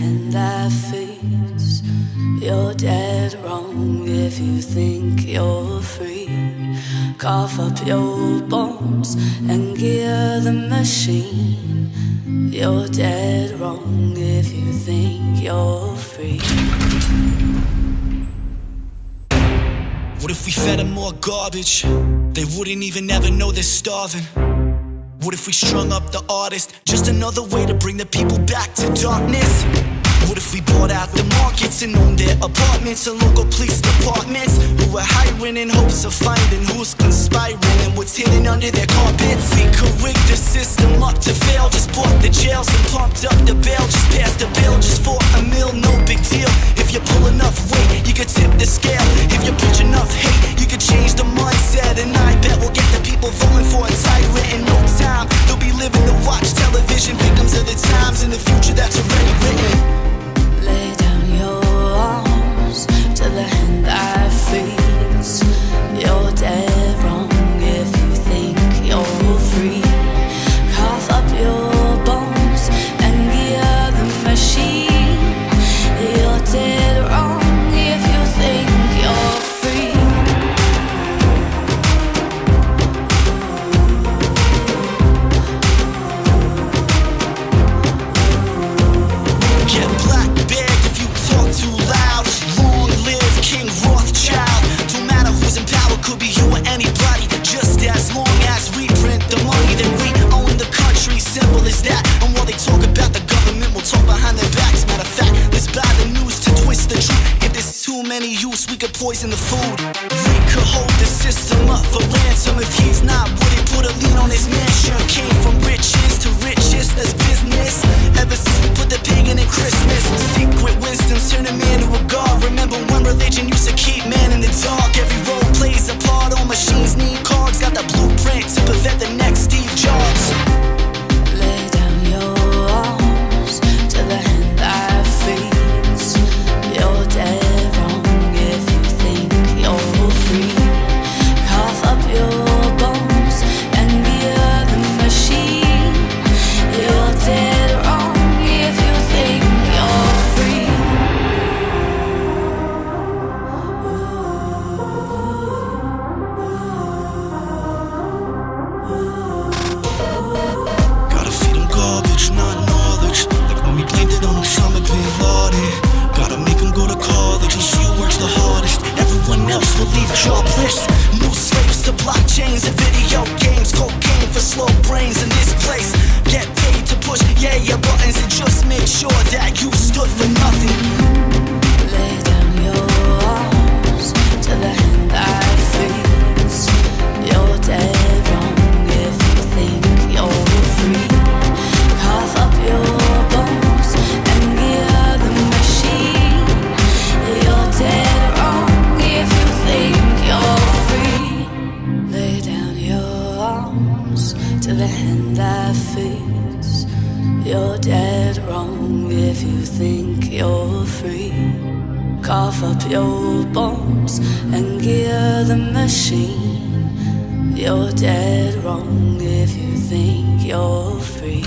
hand that feeds. You're dead wrong if you think you're free. Cough up your bones and gear the machine. You're dead wrong if you think you're free. What if we fed them more garbage? They wouldn't even ever know they're starving. What if we strung up the artist? Just another way to bring the people back to darkness. What if we bought out the markets and owned their apartments and local police departments who were hiring in hopes of finding who's conspiring and what's hidden under their carpets? We could rig the system up to fail. Just bought the jails and pumped up the bail. Just passed the bill just for a meal, no big deal. If you pull enough weight, you could tip the scale. If you preach enough hate, you could change the mindset. And I bet we'll get the people voting for a tyrant in no time. They'll be living to watch television, victims of the times in the future that's already written. Lay down your arms to the hand that feeds. You're dead wrong if you think you're free. Cough up your bones and gear the machine. You're dead wrong if you think you're free. Get black bagged if you talk too loud. Long live King Rothschild. Don't matter who's in power, could be you or anybody. Just as long as we print the money, then we own the country. Simple as that. And while they talk about the government, we'll talk behind their backs. Matter of fact, let's buy the news to twist the truth. If there's too many use, we could poison the food. We could hold the system up for ransom. If he's not, would it put a lien on his mansion? Came from riches to riches, that's business. Ever since we put the pagan in Christmas, secret wisdom turn a man to a god. Remember when religion used to keep man in the dark? Every role plays a part, all machines need cards. Got the blueprint to prevent the next Steve Jobs. Lay down your arms to the hand that feeds. You're dead wrong if you think you're free. Cough up your bones and gear the machine. You're dead wrong if you think you're free. Gotta feed them garbage, not knowledge. Like when we blamed it on Osama bin Laden. Gotta make them go to college and she works the hardest. Everyone else will leave jobless. New slaves to blockchains and video games. Cocaine for slow brains in this place. Get paid to push yeah buttons and just make sure that you stood for nothing. Lay down your arms to the hand that feeds. You're dead wrong if you think you're free. Cough up your bones and gear the machine. You're dead wrong if you think you're free. Lay down your arms to the hand that feeds. You're dead wrong if you think you're free. Cough up your bones and gear the machine. You're dead wrong if you think you're free.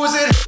knows it.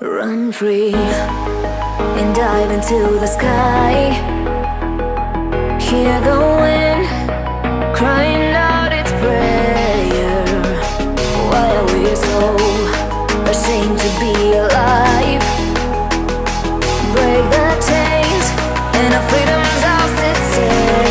Run free and dive into the sky. Hear the wind crying out its prayer. Why are we so ashamed to be alive? Break the chains and our freedom's ours to take.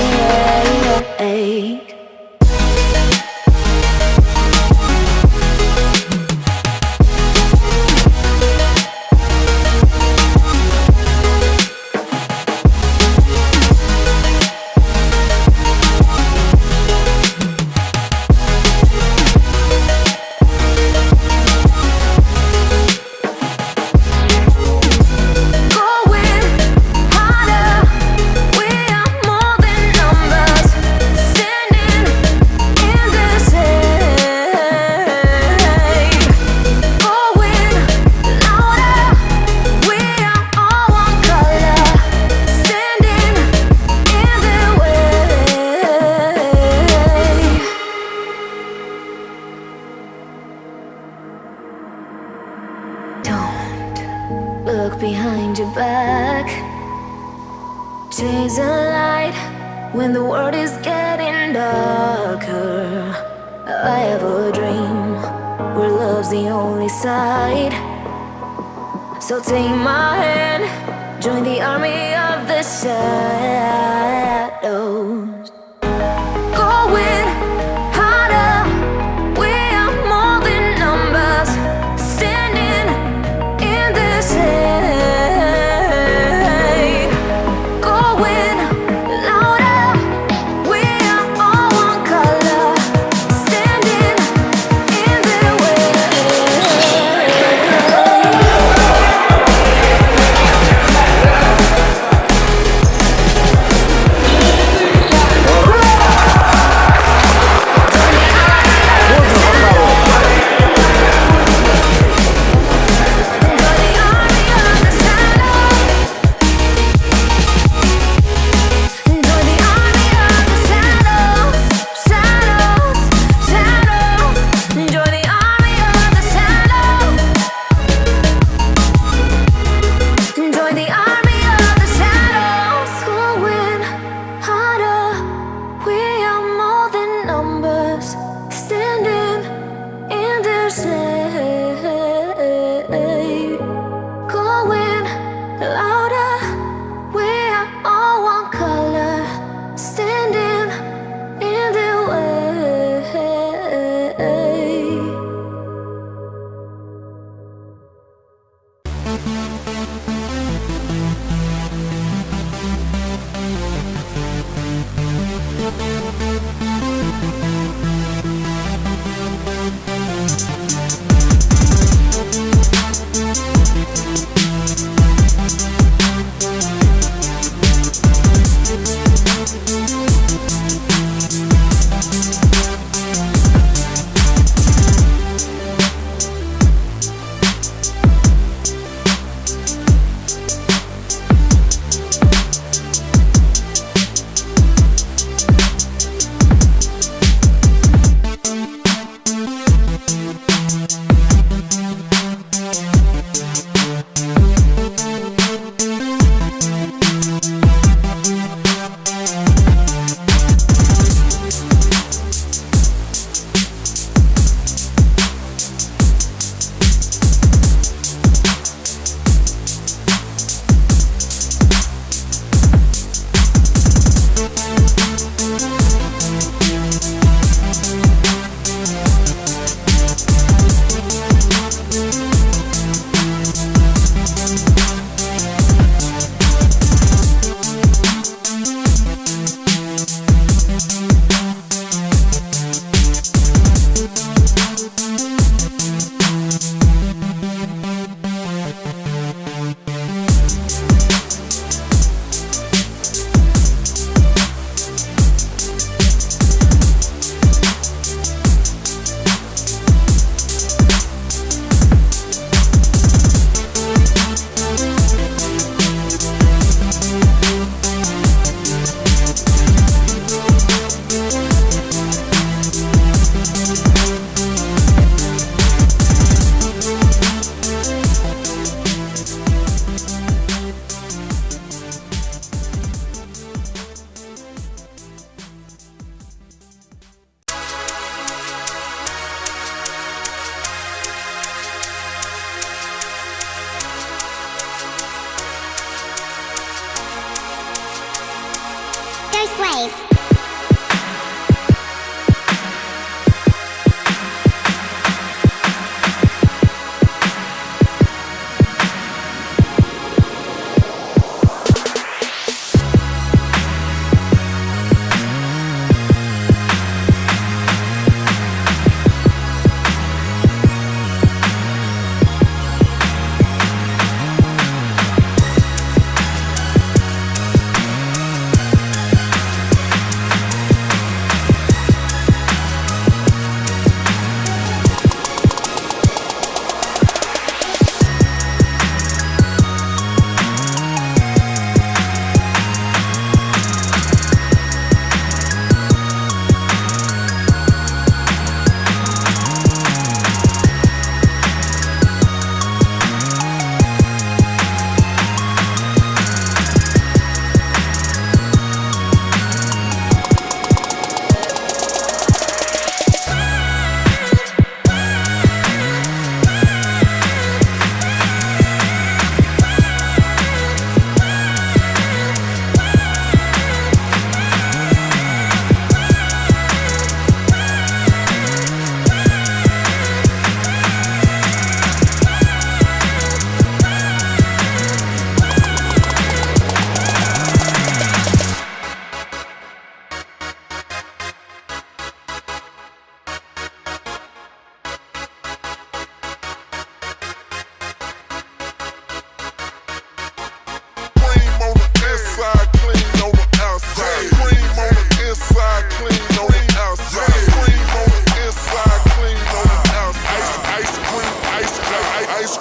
Look behind your back. Chase a light when the world is getting darker. I have a dream where love's the only side. So take my hand, join the army of the shadows. Going harder, we are more than numbers. Standing in the shade. Going louder, we are all one color. Standing in the way.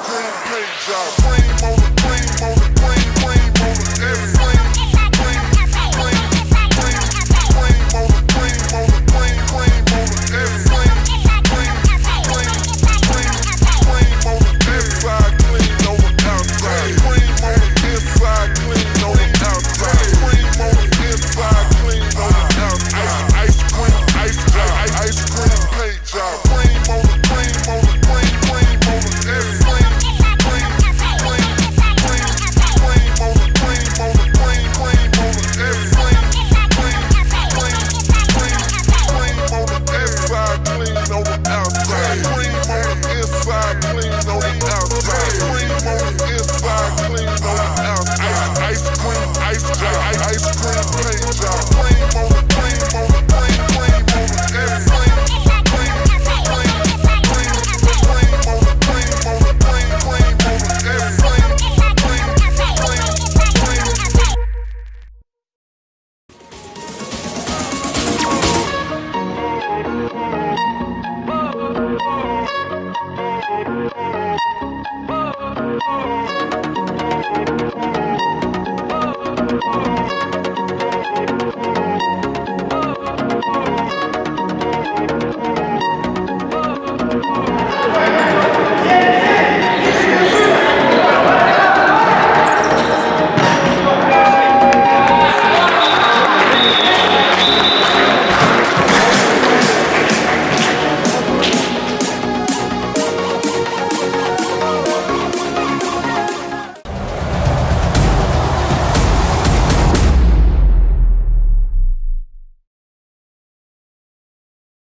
cream paint job. Flame motor, flame motor, flame, flame motor, every flame, flame, flame, flame, flame motor, flame motor, flame, flame motor, every flame, flame, flame, flame, flame motor, inside clean, over outside. Flame motor, inside clean, over outside. Flame motor, inside clean, over outside. Ice cream, ice job, ice cream paint job. Flame motor, flame motor, flame, flame motor, every flame, flame, flame, flame, flame motor, flame motor, flame, flame motor, every flame, flame, flame, flame, flame motor, inside clean, over outside. Flame motor, inside clean, over outside. Flame motor, inside clean, over outside. Ice cream, ice job, ice cream paint job. Flame motor, flame motor, flame, flame motor, every flame, flame, flame, flame, flame motor, flame motor, flame, flame motor, every flame, flame, flame, flame.